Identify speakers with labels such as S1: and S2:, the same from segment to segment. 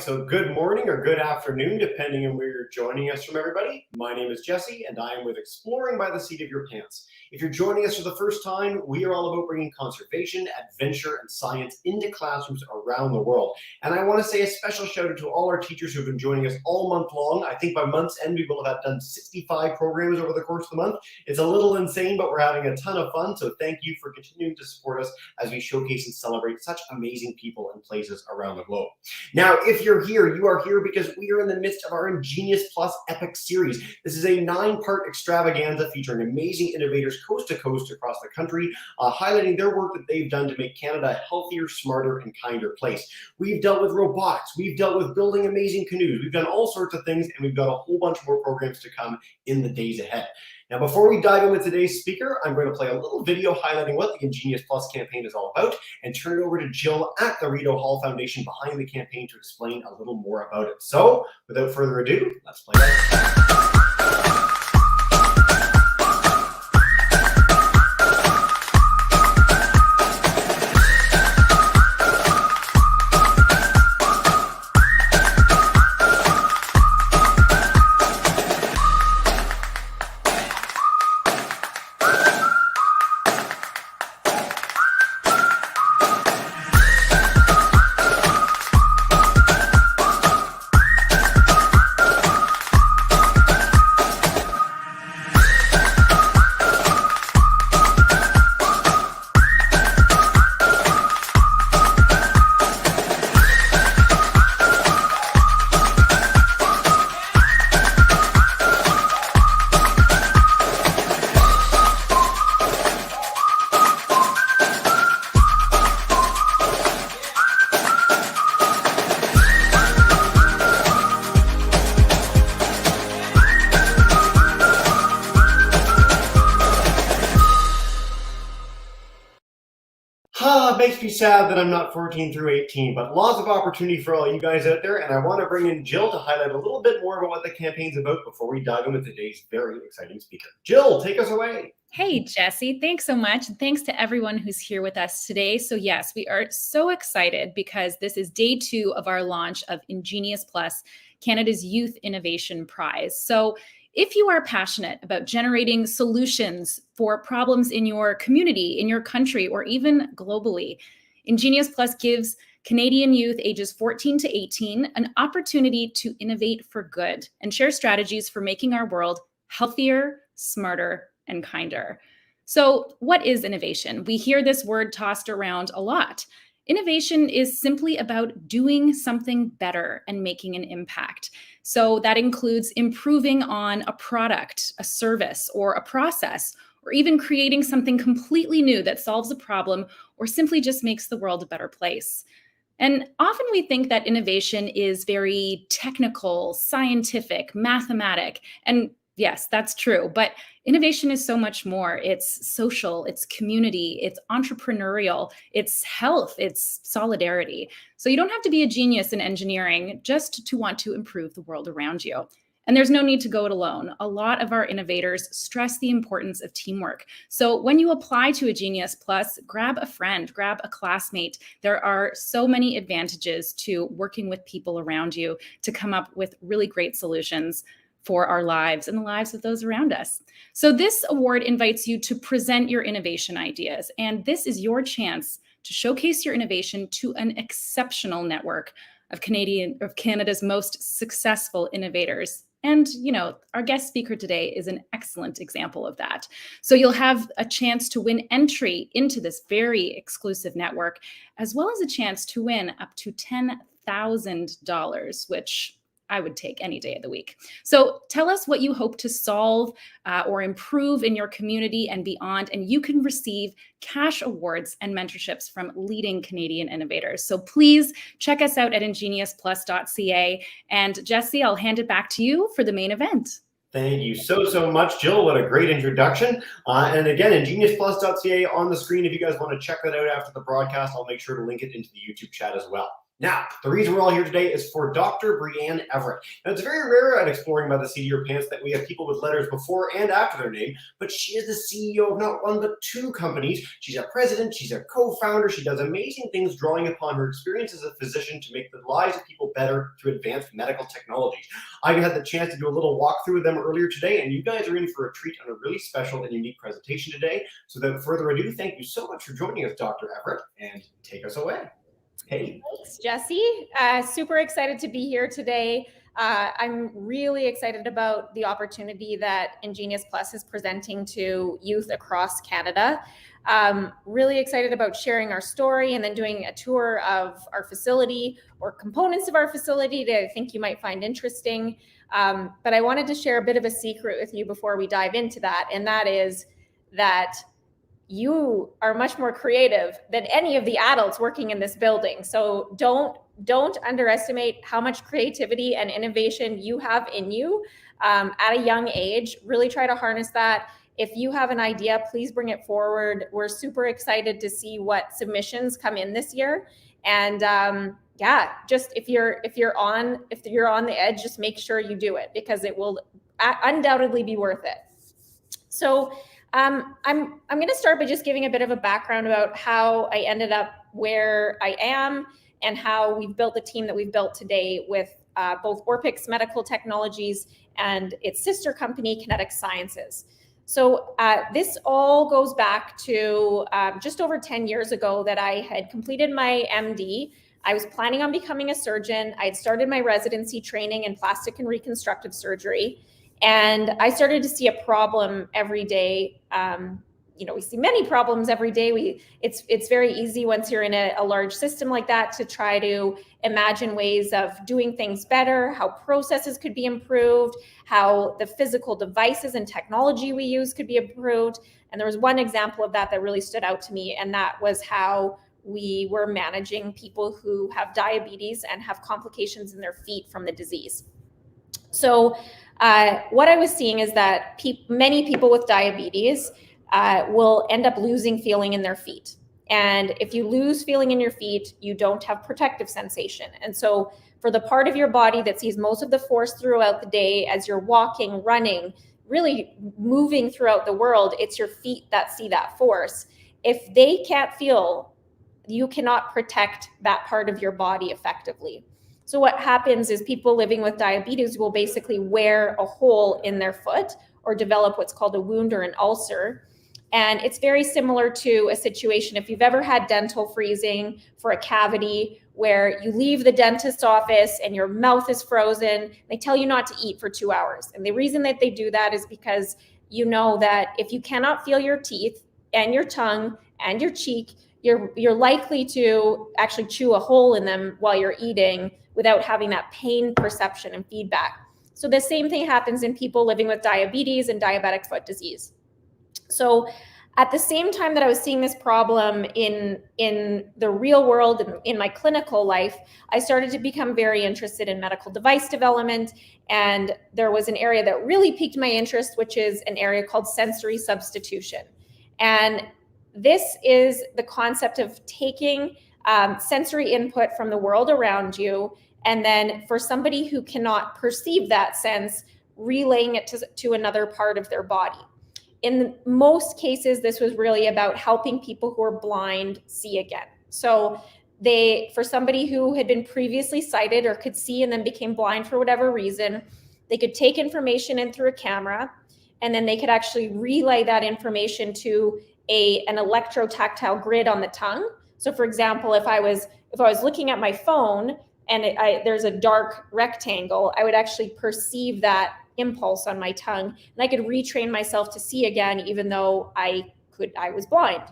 S1: so good morning or good afternoon, depending on where you're joining us from, everybody. My name is Jesse, and I am with Exploring by the Seat of Your Pants. If you're joining us for the first time, we are all about bringing conservation, adventure, and science into classrooms around the world. And I want to say a special shout out to all our teachers who've been joining us all month long. I think by month's end, we will have done 65 programs over the course of the month. It's a little insane, but we're having a ton of fun. So thank you for continuing to support us as we showcase and celebrate such amazing people and places around the globe. Now, if you're here, you are here because we are in the midst of our Ingenious Plus Epic series. This is a 9-part extravaganza featuring amazing innovators coast to coast across the country, highlighting their work that they've done to make Canada a healthier, smarter, and kinder place. We've dealt with robotics, we've dealt with building amazing canoes, we've done all sorts of things, and we've got a whole bunch more programs to come in the days ahead. Now, before we dive into today's speaker, I'm going to play a little video highlighting what the Ingenious Plus campaign is all about and turn it over to Jill at the Rideau Hall Foundation behind the campaign to explain a little more about it. So, without further ado, let's play that. It makes me sad that I'm not 14 through 18, but lots of opportunity for all you guys out there, and I want to bring in Jill to highlight a little bit more about what the campaign's about before we dive into today's very exciting speaker. Jill, take us away.
S2: Hey, Jesse, thanks so much. And thanks to everyone who's here with us today. So yes, we are so excited because this is day 2 of our launch of Ingenious Plus, Canada's Youth Innovation Prize. So if you are passionate about generating solutions for problems in your community, in your country, or even globally, Ingenious Plus gives Canadian youth ages 14 to 18 an opportunity to innovate for good and share strategies for making our world healthier, smarter, and kinder. So what is innovation? We hear this word tossed around a lot. Innovation is simply about doing something better and making an impact. So that includes improving on a product, a service, or a process, or even creating something completely new that solves a problem or simply just makes the world a better place. And often we think that innovation is very technical, scientific, mathematic, and yes, that's true. But innovation is so much more. It's social, it's community, it's entrepreneurial, it's health, it's solidarity. So you don't have to be a genius in engineering just to want to improve the world around you. And there's no need to go it alone. A lot of our innovators stress the importance of teamwork. So when you apply to Ingenious Plus, grab a friend, grab a classmate. There are so many advantages to working with people around you to come up with really great solutions for our lives and the lives of those around us. So this award invites you to present your innovation ideas, and this is your chance to showcase your innovation to an exceptional network of Canada's most successful innovators. And, you know, our guest speaker today is an excellent example of that. So you'll have a chance to win entry into this very exclusive network, as well as a chance to win up to $10,000, which I would take any day of the week. So tell us what you hope to solve or improve in your community and beyond, and you can receive cash awards and mentorships from leading Canadian innovators. So please check us out at ingeniusplus.ca. And Jesse, I'll hand it back to you for the main event.
S1: Thank you so much, Jill. What a great introduction. And again, ingeniusplus.ca on the screen. If you guys want to check that out after the broadcast, I'll make sure to link it into the YouTube chat as well. Now, the reason we're all here today is for Dr. Breanne Everett. Now, it's very rare at Exploring by the Seat of Your Pants that we have people with letters before and after their name, but she is the CEO of not one but two companies. She's a president, she's a co-founder, she does amazing things drawing upon her experience as a physician to make the lives of people better through advanced medical technologies. I had the chance to do a little walkthrough with them earlier today, and you guys are in for a treat on a really special and unique presentation today. So without further ado, thank you so much for joining us, Dr. Everett, and take us away. Hey.
S2: Thanks, Jesse. Super excited to be here today. I'm really excited about the opportunity that Ingenious Plus is presenting to youth across Canada. Really excited about sharing our story and then doing a tour of our facility or components of our facility that I think you might find interesting. But I wanted to share a bit of a secret with you before we dive into that, and that is that you are much more creative than any of the adults working in this building. So don't underestimate how much creativity and innovation you have in you at a young age. Really try to harness that. If you have an idea, please bring it forward. We're super excited to see what submissions come in this year. And yeah, just if you're on the edge, just make sure you do it, because it will undoubtedly be worth it. So I'm going to start by just giving a bit of a background about how I ended up where I am and how we've built the team that we've built today with both Orpyx Medical Technologies and its sister company, Kinetic Sciences. So this all goes back to just over 10 years ago that I had completed my MD. I was planning on becoming a surgeon. I had started my residency training in plastic and reconstructive surgery. And I started to see a problem every day. We see many problems every day. It's very easy once you're in a large system like that to try to imagine ways of doing things better, how processes could be improved, how the physical devices and technology we use could be improved. And there was one example of that really stood out to me, and that was how we were managing people who have diabetes and have complications in their feet from the disease. So what I was seeing is that many people with diabetes will end up losing feeling in their feet. And if you lose feeling in your feet, you don't have protective sensation. And so for the part of your body that sees most of the force throughout the day as you're walking, running, really moving throughout the world, it's your feet that see that force. If they can't feel, you cannot protect that part of your body effectively. So what happens is people living with diabetes will basically wear a hole in their foot or develop what's called a wound or an ulcer. And it's very similar to a situation if you've ever had dental freezing for a cavity where you leave the dentist's office and your mouth is frozen. They tell you not to eat for 2 hours. And the reason that they do that is because you know that if you cannot feel your teeth and your tongue and your cheek, you're likely to actually chew a hole in them while you're eating without having that pain perception and feedback. So the same thing happens in people living with diabetes and diabetic foot disease. So at the same time that I was seeing this problem in the real world and in my clinical life, I started to become very interested in medical device development. And there was an area that really piqued my interest, which is an area called sensory substitution. And this is the concept of taking sensory input from the world around you, and then for somebody who cannot perceive that sense, relaying it to another part of their body. In most cases, this was really about helping people who are blind see again. So for somebody who had been previously sighted or could see and then became blind for whatever reason, they could take information in through a camera, and then they could actually relay that information to an electrotactile grid on the tongue. So for example, if I was looking at my phone and there's a dark rectangle, I would actually perceive that impulse on my tongue, and I could retrain myself to see again, even though I was blind.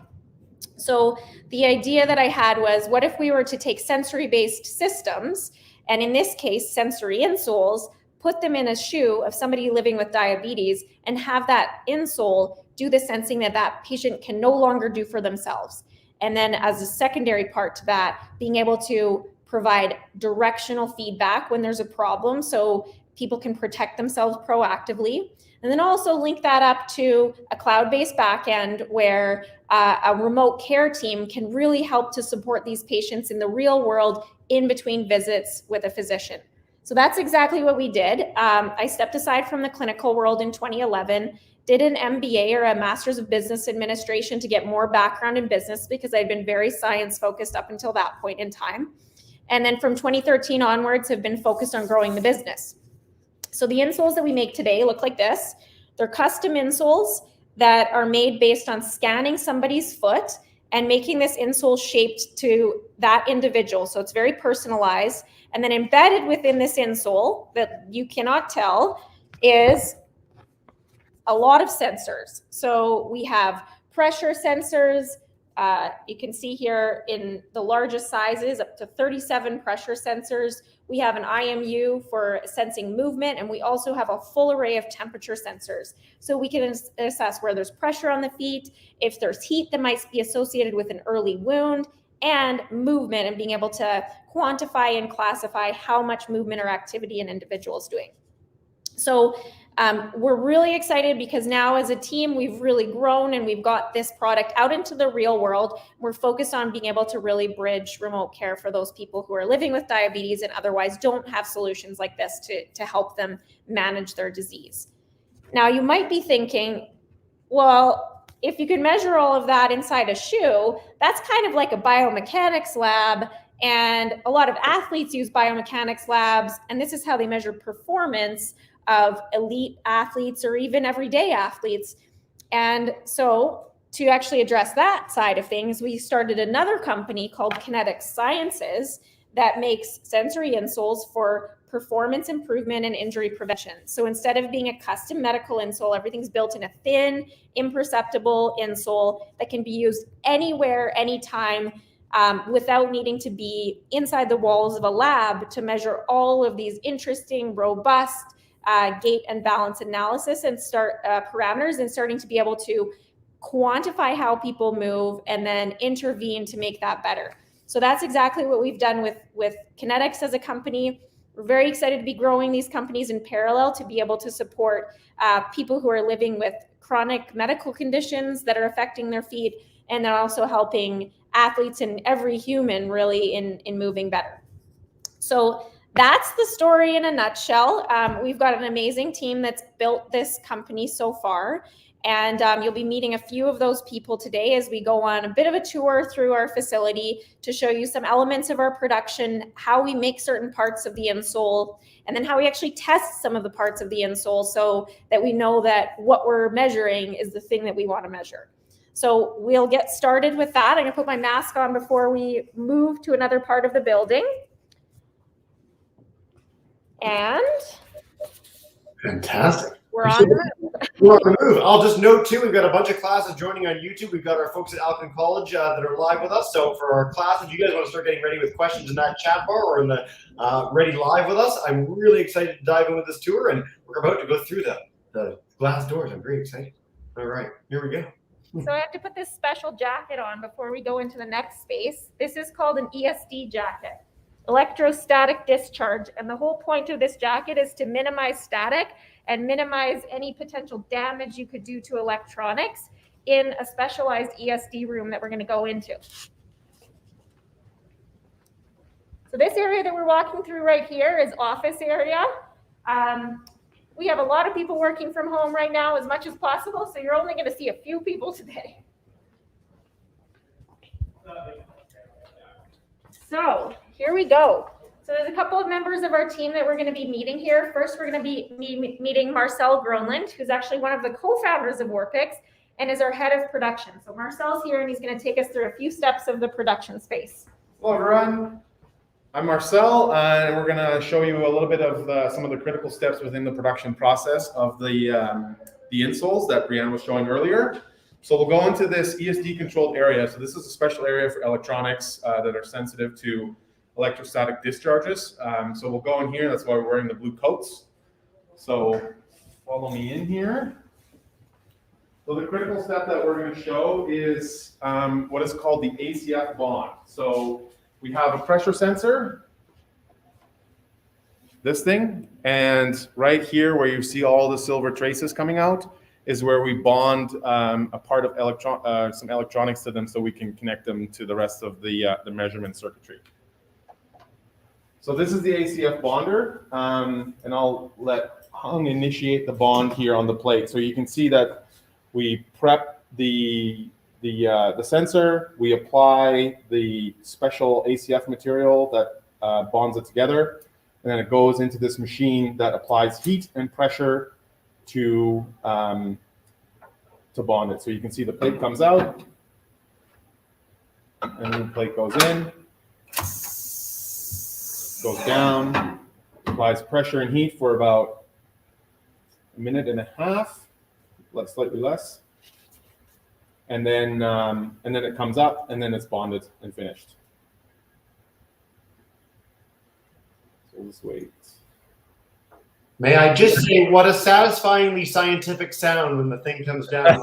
S2: So the idea that I had was, what if we were to take sensory-based systems, and in this case, sensory insoles, put them in a shoe of somebody living with diabetes and have that insole do the sensing that patient can no longer do for themselves. And then as a secondary part to that, being able to
S3: provide directional feedback when there's a problem so people can protect themselves proactively. And then also link that up to a cloud-based backend where a remote care team can really help to support these patients in the real world in between visits with a physician. So that's exactly what we did. I stepped aside from the clinical world in 2011, did an MBA or a Master's of Business Administration to get more background in business because I'd been very science focused up until that point in time. And then from 2013 onwards have been focused on growing the business. So the insoles that we make today look like this. They're custom insoles that are made based on scanning somebody's foot and making this insole shaped to that individual. So it's very personalized. And then embedded within this insole that you cannot tell is a lot of sensors. So we have pressure sensors. You can see here in the largest sizes up to 37 pressure sensors. We have an IMU for sensing movement, and we also have a full array of temperature sensors. So we can assess where there's pressure on the feet, if there's heat that might be associated with an early wound, and movement, and being able to quantify and classify how much movement or activity an individual is doing. So we're really excited because now as a team, we've really grown and we've got this product out into the real world. We're focused on being able to really bridge remote care for those people who are living with diabetes and otherwise don't have solutions like this to help them manage their disease. Now, you might be thinking, well, if you can measure all of that inside a shoe, that's kind of like a biomechanics lab. And a lot of athletes use biomechanics labs, and this is how they measure performance of elite athletes or even everyday athletes. And so to actually address that side of things, we started another company called Kinetic Sciences that makes sensory insoles for performance improvement and injury prevention. So instead of being a custom medical insole, everything's built in a thin, imperceptible insole that can be used anywhere, anytime, without needing to be inside the walls of a lab to measure all of these interesting, robust gait and balance analysis and start parameters, and starting to be able to quantify how people move and then intervene to make that better. So that's exactly what we've done with Kinetics as a company. We're very excited to be growing these companies in parallel to be able to support people who are living with chronic medical conditions that are affecting their feet, and then also helping athletes and every human really in moving better. So that's the story in a nutshell. We've got an amazing team that's built this company so far. And you'll be meeting a few of those people today as we go on a bit of a tour through our facility to show you some elements of our production, how we make certain parts of the insole, and then how we actually test some of the parts of the insole so that we know that what we're measuring is the thing that we want to measure. So we'll get started with that. I'm going to put my mask on before we move to another part of the building. And
S1: fantastic.
S3: We're on the move.
S1: We're on the move. I'll just note too, we've got a bunch of classes joining on YouTube. We've got our folks at Alcuin College that are live with us. So for our classes, you guys want to start getting ready with questions in that chat bar or in the ready live with us. I'm really excited to dive in with this tour, and we're about to go through the glass doors. I'm very excited. All right, here we go.
S3: So I have to put this special jacket on before we go into the next space. This is called an ESD jacket, electrostatic discharge. And the whole point of this jacket is to minimize static and minimize any potential damage you could do to electronics in a specialized ESD room that we're going to go into. So this area that we're walking through right here is office area. We have a lot of people working from home right now as much as possible, so you're only going to see a few people today. So here we go. So there's a couple of members of our team that we're going to be meeting here. First, we're going to be meeting Marcel Groenland, who's actually one of the co-founders of Orpyx and is our head of production. So Marcel's here, and he's going to take us through a few steps of the production space.
S4: Hello, everyone. I'm Marcel, and we're going to show you a little bit of some of the critical steps within the production process of the insoles that Breanne was showing earlier. So we'll go into this ESD-controlled area. So this is a special area for electronics that are sensitive to electrostatic discharges. So we'll go in here. That's why we're wearing the blue coats. So follow me in here. So the critical step that we're going to show is what is called the ACF bond. So we have a pressure sensor, this thing, and right here where you see all the silver traces coming out is where we bond a part of some electronics to them so we can connect them to the rest of the measurement circuitry. So this is the ACF bonder, and I'll let Hung initiate the bond here on the plate. So you can see that we prep the sensor, we apply the special ACF material that bonds it together, and then it goes into this machine that applies heat and pressure to bond it. So you can see the plate comes out, and then the plate goes in, goes down, applies pressure and heat for about a minute and a half, slightly less, and then it comes up, and then it's bonded and finished. So we'll just wait.
S1: May I just say, what a satisfyingly scientific sound when the thing comes down.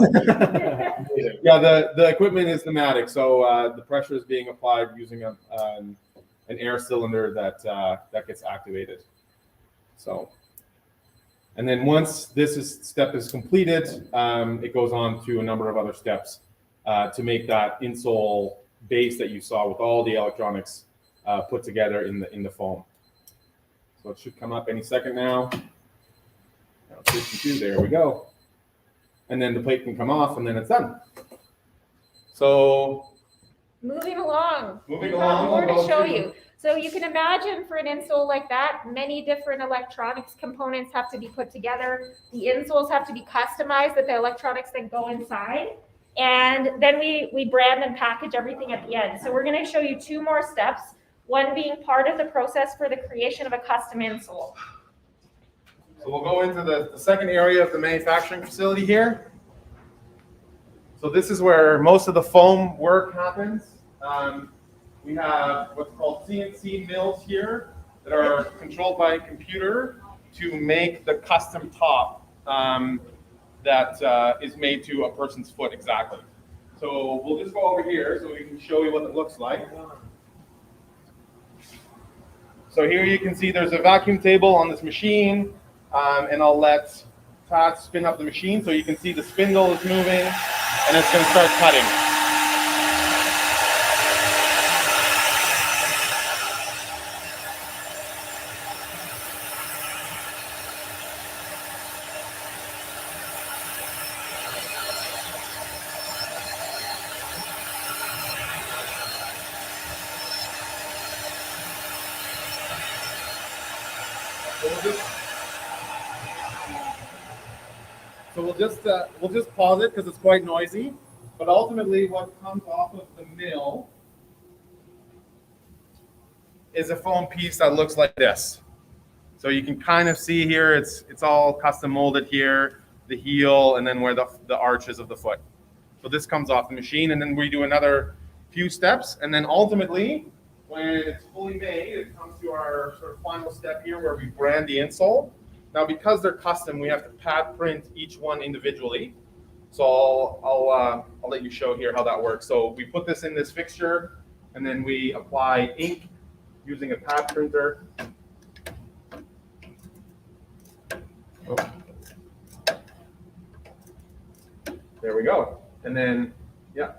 S4: Yeah, the equipment is pneumatic, so the pressure is being applied using an air cylinder that gets activated. So, and then once this step is completed, it goes on to a number of other steps to make that insole base that you saw with all the electronics put together in the foam. So it should come up any second now. 52, there we go. And then the plate can come off, and then it's done. So
S3: Moving along.
S4: Moving
S3: We've got
S4: along,
S3: more
S4: we'll
S3: to
S4: go
S3: show
S4: to-
S3: you. So you can imagine for an insole like that, many different electronics components have to be put together. The insoles have to be customized that the electronics then go inside. And then we brand and package everything at the end. So we're going to show you two more steps, one being part of the process for the creation of a custom insole.
S4: So we'll go into the second area of the manufacturing facility here. So this is where most of the foam work happens. We have what's called CNC mills here that are controlled by a computer to make the custom top that is made to a person's foot exactly. So we'll just go over here so we can show you what it looks like. So here you can see there's a vacuum table on this machine, and I'll let Pat spin up the machine so you can see the spindle is moving, and it's going to start cutting. So we'll just pause it because it's quite noisy. But ultimately, what comes off of the mill is a foam piece that looks like this. So you can kind of see here, it's all custom molded here, the heel, and then where the arches of the foot. So this comes off the machine, and then we do another few steps, and then ultimately, when it's fully made, it comes to our sort of final step here where we brand the insole. Now, because they're custom, we have to pad print each one individually. So I'll let you show here how that works. So we put this in this fixture, and then we apply ink using a pad printer. Oh. There we go. And then, yeah.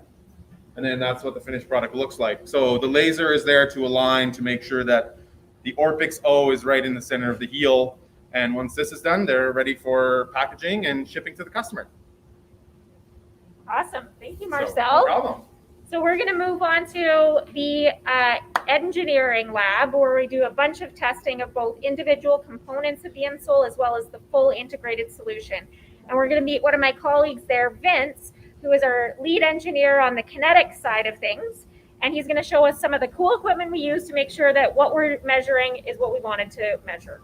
S4: And then that's what the finished product looks like. So the laser is there to align to make sure that the Orpyx O is right in the center of the heel. And once this is done, they're ready for packaging and shipping to the customer.
S3: Awesome. Thank you,
S4: So,
S3: Marcel.
S4: no problem.
S3: So we're going to move on to the engineering lab, where we do a bunch of testing of both individual components of the insole as well as the full integrated solution. And we're going to meet one of my colleagues there, Vince, who is our lead engineer on the kinetic side of things. And he's going to show us some of the cool equipment we use to make sure that what we're measuring is what we wanted to measure.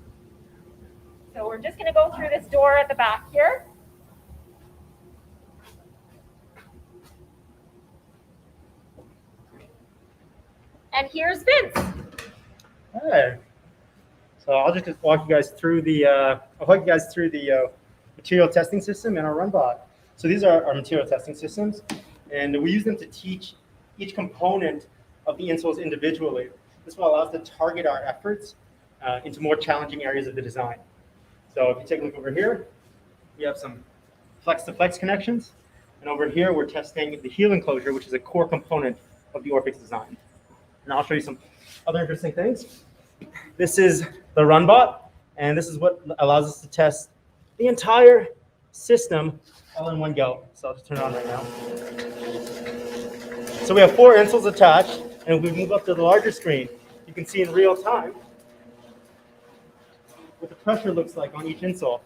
S3: So we're just going to go through this door at the back here. And here's Vince.
S5: Hi. So I'll just walk you guys through the material testing system and our RunBot. So these are our material testing systems, and we use them to teach each component of the insoles individually. This will allow us to target our efforts into more challenging areas of the design. So if you take a look over here, we have some flex-to-flex connections. And over here, we're testing the heel enclosure, which is a core component of the Orpyx design. And I'll show you some other interesting things. This is the RunBot, and this is what allows us to test the entire system all in one go. So I'll just turn it on right now. So we have 4 insoles attached, and if we move up to the larger screen, you can see in real time what the pressure looks like on each insole.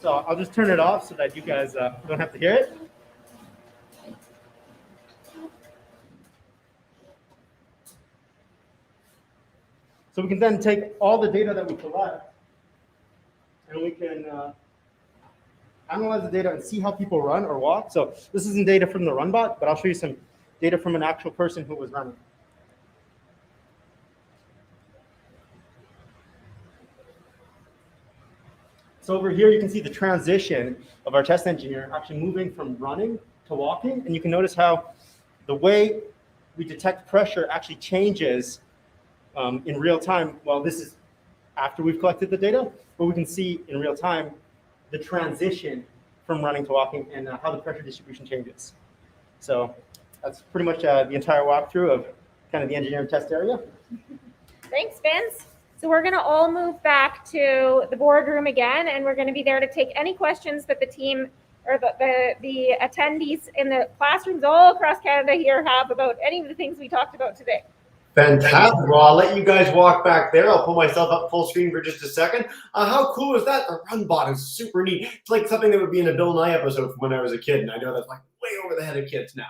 S5: So I'll just turn it off so that you guys don't have to hear it. So we can then take all the data that we collect and we can analyze the data and see how people run or walk. So this isn't data from the RunBot, but I'll show you some data from an actual person who was running. So over here, you can see the transition of our test engineer actually moving from running to walking. And you can notice how the way we detect pressure actually changes in real time. Well, this is after we've collected the data, but we can see in real time the transition from running to walking and how the pressure distribution changes. So that's pretty much the entire walkthrough of kind of the engineering test area.
S3: Thanks, Vince. So we're going to all move back to the boardroom again, and we're going to be there to take any questions that the team or the attendees in the classrooms all across Canada here have about any of the things we talked about today.
S1: Fantastic. Well, I'll let you guys walk back there. I'll pull myself up full screen for just a second. How cool is that? The RunBot is super neat. It's like something that would be in a Bill Nye episode from when I was a kid, and I know that's like way over the head of kids now.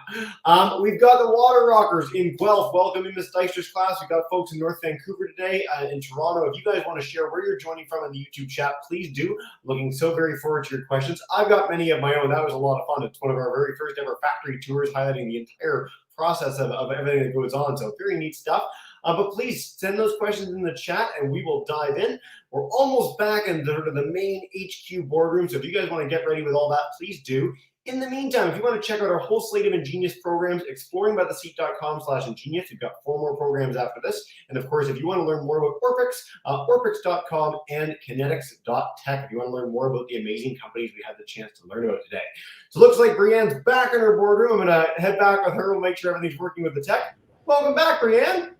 S1: We've got the Water Rockers in Guelph. Welcome in Miss Deister's class. We've got folks in North Vancouver today, in Toronto. If you guys want to share where you're joining from in the YouTube chat, please do. Looking so very forward to your questions. I've got many of my own. That was a lot of fun. It's one of our very first ever factory tours highlighting the entire process of everything that goes on. So very neat stuff. But please send those questions in the chat and we will dive in. We're almost back in the main HQ boardroom. So if you guys want to get ready with all that, please do. In the meantime, if you want to check out our whole slate of Ingenious programs, exploringbytheseat.com/ingenious. We've got 4 more programs after this. And of course, if you want to learn more about Orpyx, orpyx.com and kinetics.tech. If you want to learn more about the amazing companies we had the chance to learn about today. So it looks like Breanne's back in her boardroom. I'm going to head back with her. We'll make sure everything's working with the tech. Welcome back, Breanne.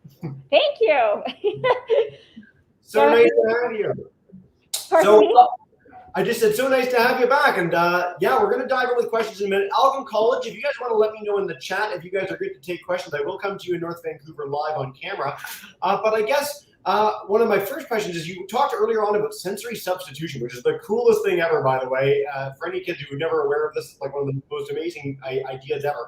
S3: Thank you.
S1: So nice to have you.
S3: Pardon me?
S1: I just said so nice to have you back. And yeah, we're going to dive in with questions in a minute. Alcuin College, if you guys want to let me know in the chat, if you guys are good to take questions, I will come to you in North Vancouver live on camera. But I guess one of my first questions is you talked earlier on about sensory substitution, which is the coolest thing ever, by the way. For any kids who are never aware of this, it's like one of the most amazing ideas ever.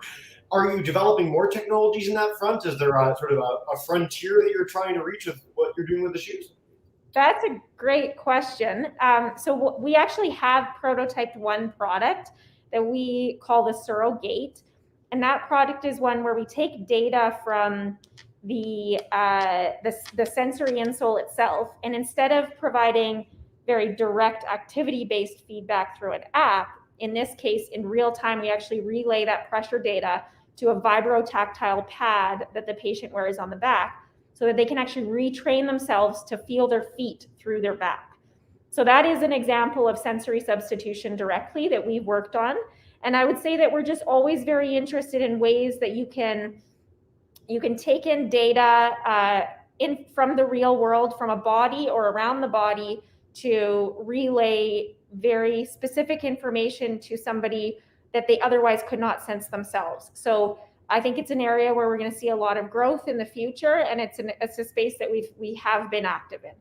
S1: Are you developing more technologies in that front? Is there sort of a frontier that you're trying to reach with what you're doing with the shoes?
S3: That's a great question. So we actually have prototyped one product that we call the Surrogate. And that product is one where we take data from the sensory insole itself. And instead of providing very direct activity-based feedback through an app, in this case, in real time, we actually relay that pressure data to a vibrotactile pad that the patient wears on the back so that they can actually retrain themselves to feel their feet through their back. So that is an example of sensory substitution directly that we've worked on. And I would say that we're just always very interested in ways that you can take in data from the real world, from a body or around the body, to relay very specific information to somebody that they otherwise could not sense themselves. So I think it's an area where we're going to see a lot of growth in the future, and it's a space that we have been active in.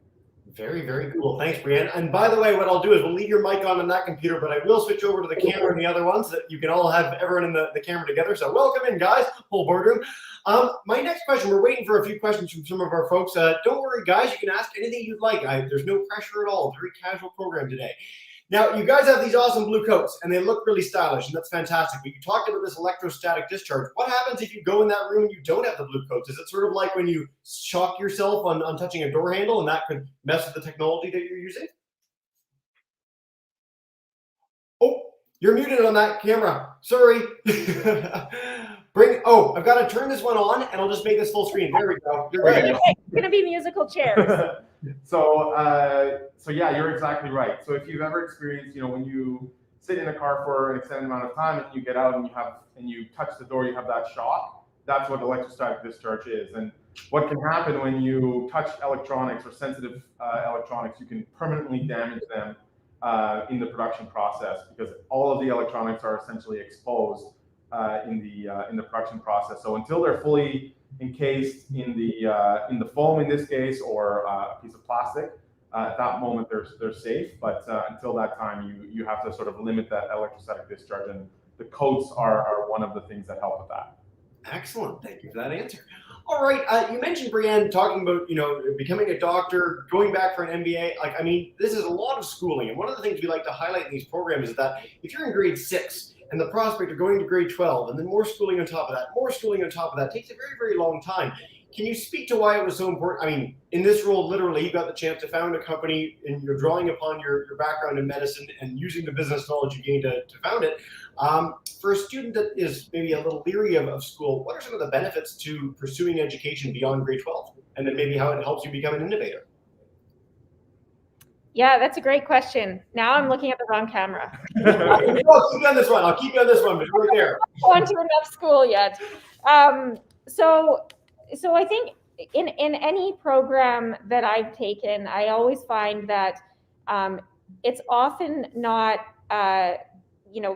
S1: Very, very cool. Thanks, Breanne. And by the way, what I'll do is we'll leave your mic on that computer, but I will switch over to the camera and the other ones so that you can all have everyone in the camera together. So welcome in, guys, whole boardroom. My next question, we're waiting for a few questions from some of our folks. Don't worry, guys, you can ask anything you'd like. There's no pressure at all. Very casual program today. Now, you guys have these awesome blue coats, and they look really stylish, and that's fantastic. But you talked about this electrostatic discharge. What happens if you go in that room and you don't have the blue coats? Is it sort of like when you shock yourself on touching a door handle, and that could mess with the technology that you're using? Oh, you're muted on that camera. Sorry. I've got to turn this one on, and I'll just make this full screen. There we go. You're good.
S3: It's going to be musical chairs.
S4: So yeah, you're exactly right. So if you've ever experienced, when you sit in a car for an extended amount of time and you get out and you touch the door, you have that shock. That's what electrostatic discharge is. And what can happen when you touch electronics or sensitive electronics, you can permanently damage them in the production process, because all of the electronics are essentially exposed in the production process. So until they're fully encased in the foam in this case, or a piece of plastic, at that moment they're safe. But until that time, you have to sort of limit that electrostatic discharge, and the coats are one of the things that help with that.
S1: Excellent. Thank you for that answer. All right. You mentioned, Breanne, talking about, becoming a doctor, going back for an MBA. This is a lot of schooling. And one of the things we like to highlight in these programs is that if you're in grade 6 and the prospect of going to grade 12 and then more schooling on top of that, takes a very, very long time. Can you speak to why it was so important? In this role, literally, you got the chance to found a company, and you're drawing upon your background in medicine and using the business knowledge you gained to found it. For a student that is maybe a little leery of school, what are some of the benefits to pursuing education beyond grade 12? And then maybe how it helps you become an innovator?
S3: Yeah, that's a great question. Now I'm looking at the wrong camera.
S1: I'll keep you on this one. But we're there.
S3: I haven't gone to enough school yet. So I think in any program that I've taken, I always find that it's often not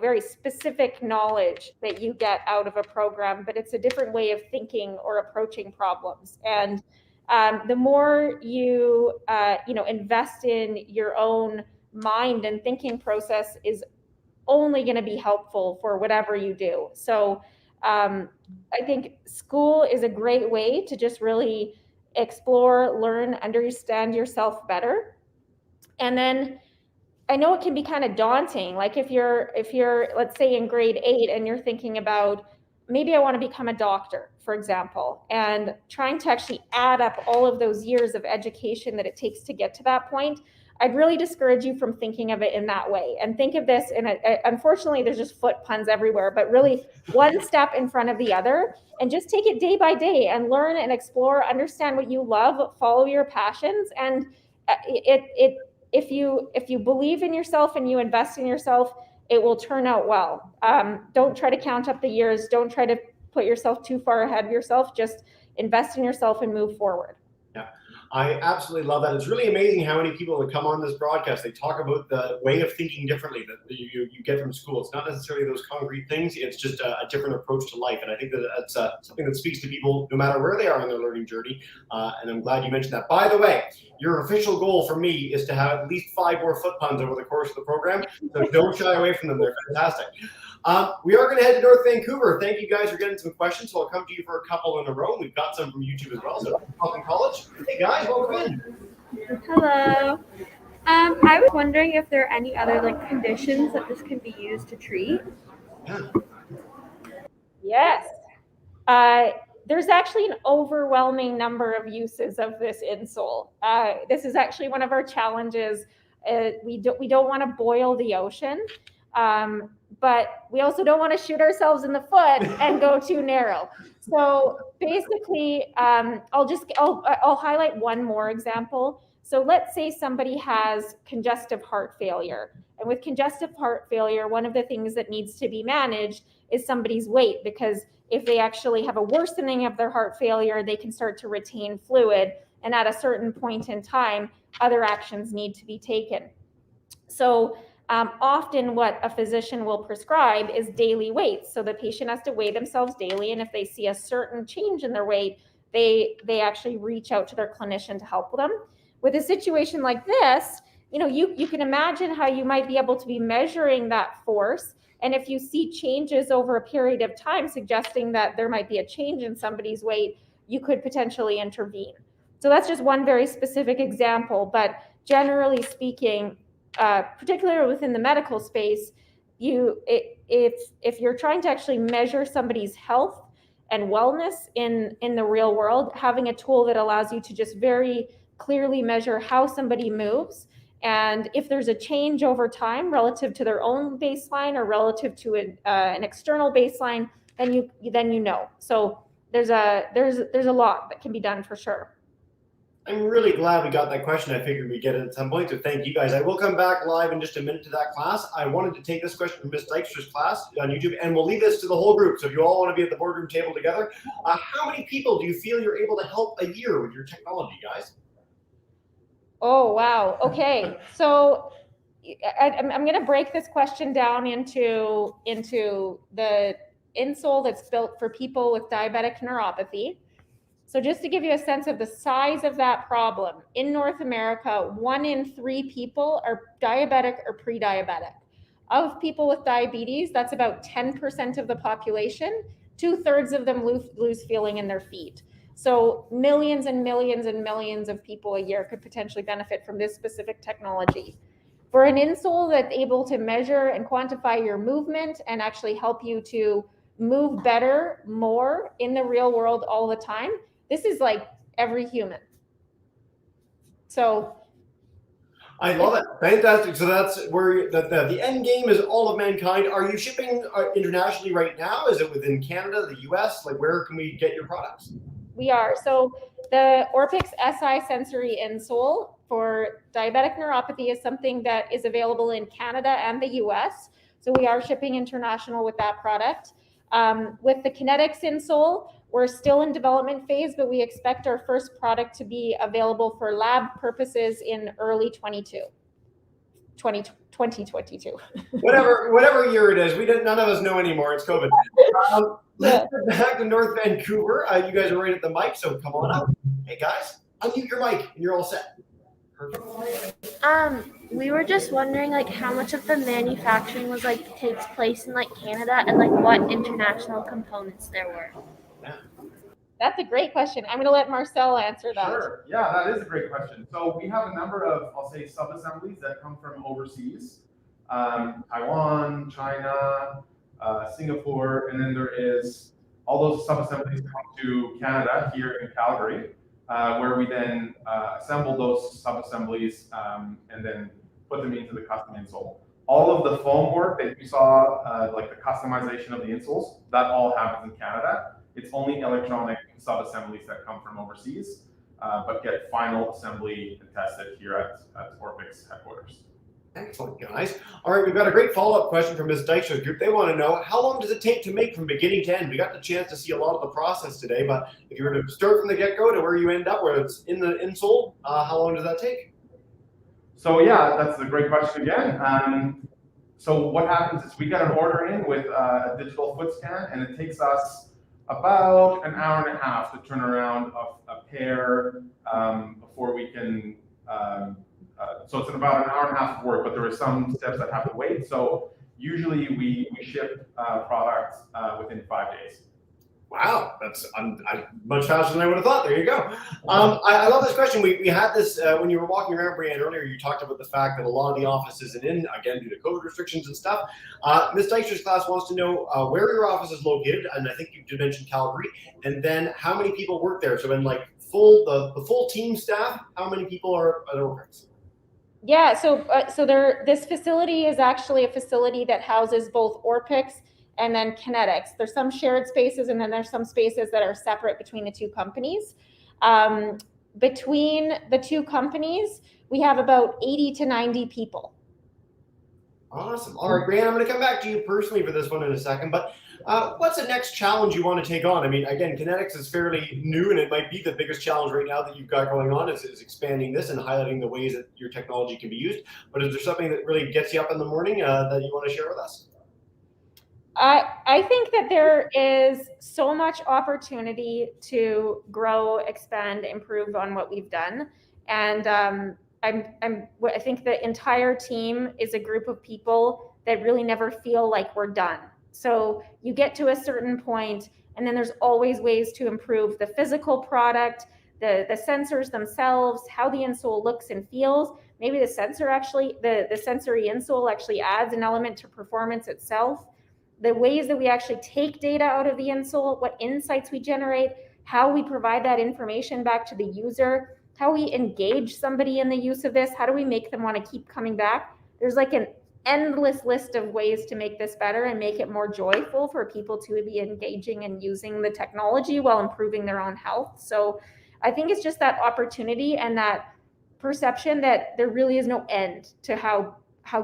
S3: very specific knowledge that you get out of a program, but it's a different way of thinking or approaching problems. And the more you invest in your own mind and thinking process is only going to be helpful for whatever you do. So I think school is a great way to just really explore, learn, understand yourself better. And then I know it can be kind of daunting. Like if you're, let's say in grade 8 and you're thinking about, maybe I want to become a doctor, for example, and trying to actually add up all of those years of education that it takes to get to that point, I'd really discourage you from thinking of it in that way. And think of this unfortunately, there's just foot puns everywhere, but really one step in front of the other, and just take it day by day and learn and explore, understand what you love, follow your passions. And if you believe in yourself and you invest in yourself, it will turn out well. Don't try to count up the years. Don't try to put yourself too far ahead of yourself. Just invest in yourself and move forward.
S1: Yeah, I absolutely love that. It's really amazing how many people that come on this broadcast, they talk about the way of thinking differently that you get from school. It's not necessarily those concrete things. It's just a different approach to life. And I think that that's something that speaks to people no matter where they are in their learning journey. And I'm glad you mentioned that. By the way, your official goal for me is to have at least 5 more foot puns over the course of the program. So don't shy away from them. They're fantastic. We are going to head to North Vancouver. Thank you guys for getting some questions. So I'll come to you for a couple in a row. We've got some from YouTube as well. So Alcuin College. Hey guys, welcome in.
S6: Hello. I was wondering if there are any other conditions that this can be used to treat.
S3: Yes. There's actually an overwhelming number of uses of this insole. This is actually one of our challenges. We don't want to boil the ocean, but we also don't want to shoot ourselves in the foot and go too narrow. So basically, I'll highlight one more example. So let's say somebody has congestive heart failure. And with congestive heart failure, one of the things that needs to be managed is somebody's weight, because if they actually have a worsening of their heart failure, they can start to retain fluid. And at a certain point in time, other actions need to be taken. So often what a physician will prescribe is daily weights. So the patient has to weigh themselves daily. And if they see a certain change in their weight, they actually reach out to their clinician to help them. With a situation like this, you can imagine how you might be able to be measuring that force. And if you see changes over a period of time suggesting that there might be a change in somebody's weight, you could potentially intervene. So that's just one very specific example. But generally speaking, particularly within the medical space, if you're trying to actually measure somebody's health and wellness in the real world, having a tool that allows you to just very clearly measure how somebody moves, and if there's a change over time relative to their own baseline or relative to an external baseline, then you know. So there's a lot that can be done for sure.
S1: I'm really glad we got that question. I figured we'd get it at some point, so thank you guys. I will come back live in just a minute to that class. I wanted to take this question from Ms. Dykstra's class on YouTube, and we'll leave this to the whole group. So if you all want to be at the boardroom table together, how many people do you feel you're able to help a year with your technology, guys?
S3: Oh, wow. Okay. So I'm going to break this question down into the insole that's built for people with diabetic neuropathy. So just to give you a sense of the size of that problem, in North America, 1 in 3 people are diabetic or pre-diabetic. Of people with diabetes, that's about 10% of the population. 2/3 of them lose feeling in their feet. So millions and millions and millions of people a year could potentially benefit from this specific technology. For an insole that's able to measure and quantify your movement and actually help you to move better, more in the real world all the time, this is like every human. So
S1: I love it. Fantastic. So that's where the end game is all of mankind. Are you shipping internationally right now? Is it within Canada, the US? Like, where can we get your products?
S3: We are. So the Orpyx SI sensory insole for diabetic neuropathy is something that is available in Canada and the US. So we are shipping international with that product. With the Kinetics insole, we're still in development phase, but we expect our first product to be available for lab purposes in early 2022.
S1: Whatever year it is, none of us know anymore. It's COVID. Let's get back to North Vancouver. You guys are right at the mic, so come on up. Hey guys, unmute your mic and you're all set. Perfect.
S6: We were just wondering like how much of the manufacturing was like takes place in like Canada and like what international components there were.
S3: That's a great question. I'm going to let Marcel answer that.
S4: Sure. Yeah, that is a great question. So we have a number of, I'll say, sub-assemblies that come from overseas. Taiwan, China, Singapore, and then there is all those sub-assemblies come to Canada here in Calgary, where we then assemble those sub-assemblies and then put them into the custom insole. All of the foam work that you saw, like the customization of the insoles, that all happens in Canada. It's only electronic sub-assemblies that come from overseas, but get final assembly and tested here at Orpyx headquarters.
S1: Excellent, guys. All right, we've got a great follow-up question from Ms. Dykstra's group. They want to know, how long does it take to make from beginning to end? We got the chance to see a lot of the process today, but if you were to start from the get-go to where you end up, where it's in the insole, how long does that take?
S4: So yeah, that's a great question again. So what happens is we get an order in with a digital foot scan, and it takes us about an hour and a half to turn around a pair before we can, so it's about an hour and a half of work, but there are some steps that have to wait. So usually we ship products within 5 days.
S1: Wow, that's much faster than I would have thought. There you go. I love this question. We had this when you were walking around, Breanne, earlier. You talked about the fact that a lot of the office isn't in, again, due to COVID restrictions and stuff. Ms. Dykstra's class wants to know where your office is located, and I think you did mention Calgary, and then how many people work there. So in like the full team staff, how many people are at Orpyx?
S3: Yeah, so this facility is actually a facility that houses both Orpyx and then Kinetics. There's some shared spaces, and then there's some spaces that are separate between the two companies. Between the two companies, we have about 80 to 90 people.
S1: Awesome. All right, Breanne, I'm going to come back to you personally for this one in a second, but what's the next challenge you want to take on? I mean, again, Kinetics is fairly new, and it might be the biggest challenge right now that you've got going on is expanding this and highlighting the ways that your technology can be used. But is there something that really gets you up in the morning that you want to share with us?
S3: I think that there is so much opportunity to grow, expand, improve on what we've done. And I think the entire team is a group of people that really never feel like we're done. So you get to a certain point, and then there's always ways to improve the physical product, the sensors themselves, how the insole looks and feels. Maybe the sensory insole actually adds an element to performance itself. The ways that we actually take data out of the insole, what insights we generate, how we provide that information back to the user, how we engage somebody in the use of this, how do we make them want to keep coming back? There's like endless list of ways to make this better and make it more joyful for people to be engaging and using the technology while improving their own health. So I think it's just that opportunity and that perception that there really is no end to how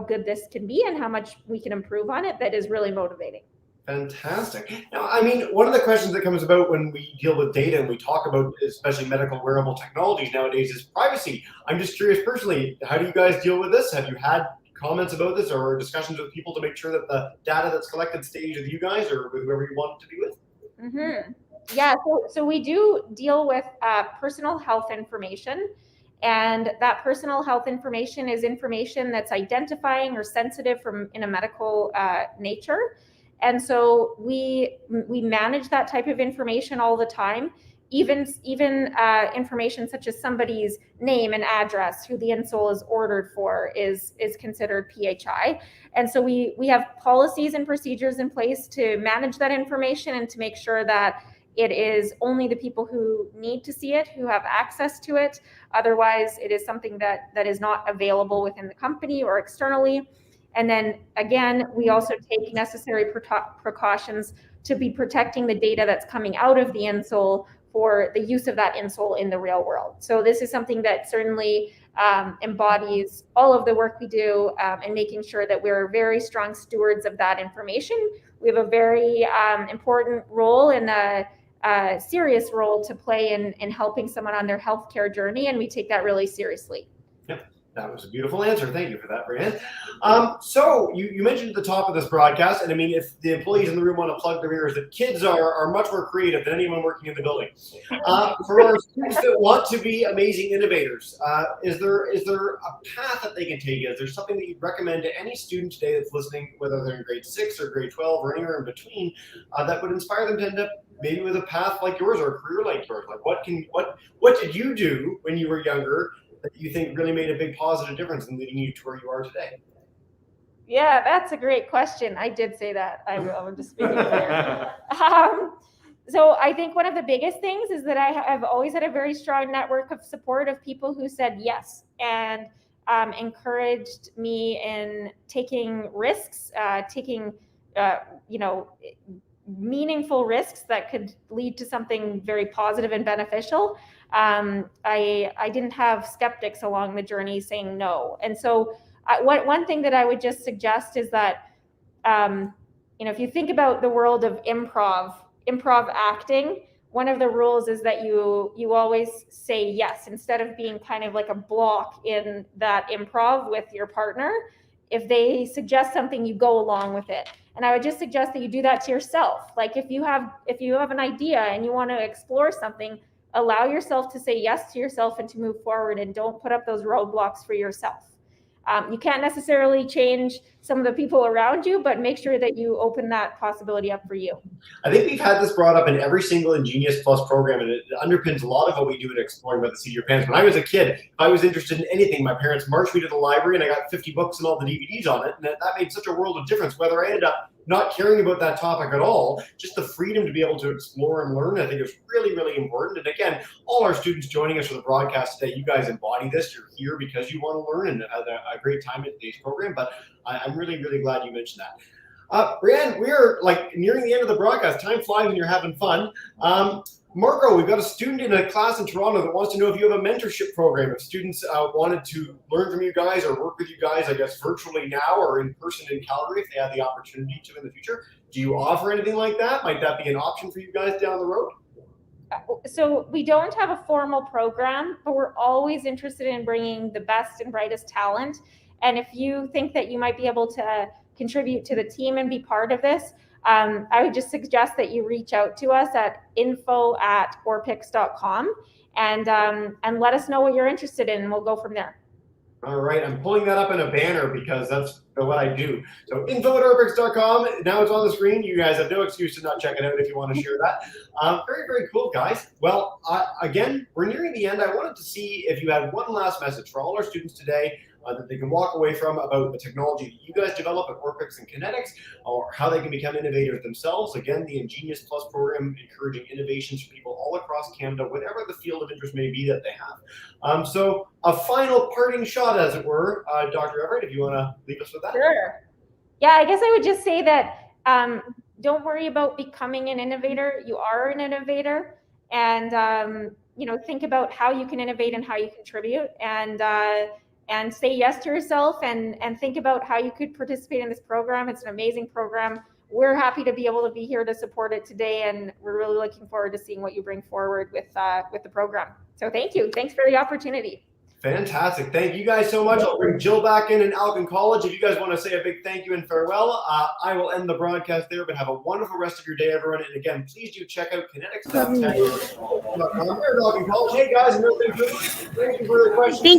S3: good this can be and how much we can improve on it that is really motivating.
S1: Fantastic. Now, I mean, one of the questions that comes about when we deal with data and we talk about especially medical wearable technologies nowadays is privacy. I'm just curious personally, how do you guys deal with this? Have you had comments about this or discussions with people to make sure that the data that's collected stays with you guys or with whoever you want it to be with?
S3: Mm-hmm. Yeah, so we do deal with personal health information, and that personal health information is information that's identifying or sensitive from in a medical nature. And so we manage that type of information all the time. Even information such as somebody's name and address, who the insole is ordered for, is considered PHI. And so we have policies and procedures in place to manage that information and to make sure that it is only the people who need to see it, who have access to it. Otherwise, it is something that is not available within the company or externally. And then again, we also take necessary precautions to be protecting the data that's coming out of the insole for the use of that insole in the real world. So this is something that certainly embodies all of the work we do and making sure that we're very strong stewards of that information. We have a very important role and a serious role to play in helping someone on their healthcare journey, and we take that really seriously.
S1: Yep. That was a beautiful answer. Thank you for that, Breanne. So you mentioned at the top of this broadcast, and I mean, if the employees in the room want to plug their ears, that kids are much more creative than anyone working in the building. For our students that want to be amazing innovators, is there a path that they can take? Is there something that you'd recommend to any student today that's listening, whether they're in grade 6 or grade 12 or anywhere in between, that would inspire them to end up maybe with a path like yours or a career like yours? Like what did you do when you were younger that you think really made a big positive difference in leading you to where you are today?
S3: Yeah, that's a great question. I did say that. I'm just speaking there. So I think one of the biggest things is that I have always had a very strong network of support of people who said yes and encouraged me in taking risks, taking meaningful risks that could lead to something very positive and beneficial. I didn't have skeptics along the journey saying no. And so one thing that I would just suggest is that, if you think about the world of improv acting, one of the rules is that you always say yes instead of being kind of like a block in that improv with your partner. If they suggest something, you go along with it. And I would just suggest that you do that to yourself. Like if you have an idea and you want to explore something, allow yourself to say yes to yourself and to move forward, and don't put up those roadblocks for yourself. You can't necessarily change some of the people around you, but make sure that you open that possibility up for you.
S1: I think we've had this brought up in every single Ingenious Plus program, and it underpins a lot of what we do at Exploring by the Seat of Your Pants. When I was a kid, if I was interested in anything, my parents marched me to the library and I got 50 books and all the DVDs on it, and that made such a world of difference. Whether I ended up not caring about that topic at all, just the freedom to be able to explore and learn, I think is really, really important. And again, all our students joining us for the broadcast today, you guys embody this. You're here because you want to learn and have a great time in today's program. But I'm really, really glad you mentioned that. Breanne, we're like nearing the end of the broadcast. Time flies when you're having fun. Marco, we've got a student in a class in Toronto that wants to know if you have a mentorship program. If students wanted to learn from you guys or work with you guys, I guess virtually now or in person in Calgary, if they had the opportunity to in the future, do you offer anything like that? Might that be an option for you guys down the road?
S3: So we don't have a formal program, but we're always interested in bringing the best and brightest talent. And if you think that you might be able to contribute to the team and be part of this, I would just suggest that you reach out to us at info@orpyx.com and let us know what you're interested in, and we'll go from there.
S1: All right, I'm pulling that up in a banner because that's what I do. So info@orpyx.com. Now it's on the screen. You guys have no excuse to not check it out if you want to share that. Very, very cool, guys. Well, again, we're nearing the end. I wanted to see if you had one last message for all our students today that they can walk away from about the technology that you guys develop at Orpyx and Kinetics, or how they can become innovators themselves. Again, the Ingenious Plus program encouraging innovations for people all across Canada, whatever the field of interest may be that they have. So a final parting shot, as it were, Dr. Everett, if you want to leave us with that. that?
S3: Sure. Yeah, I guess I would just say that don't worry about becoming an innovator. You are an innovator, and think about how you can innovate and how you contribute, and say yes to yourself, and think about how you could participate in this program. It's an amazing program. We're happy to be able to be here to support it today, and we're really looking forward to seeing what you bring forward with the program. So thank you. Thanks for the opportunity.
S1: Fantastic. Thank you guys so much. I'll bring Jill back in Alcuin College. If you guys want to say a big thank you and farewell, I will end the broadcast there, but have a wonderful rest of your day, everyone. And again, please do check out kinetics.tech. Alcuin College. Hey guys, thank you for the questions.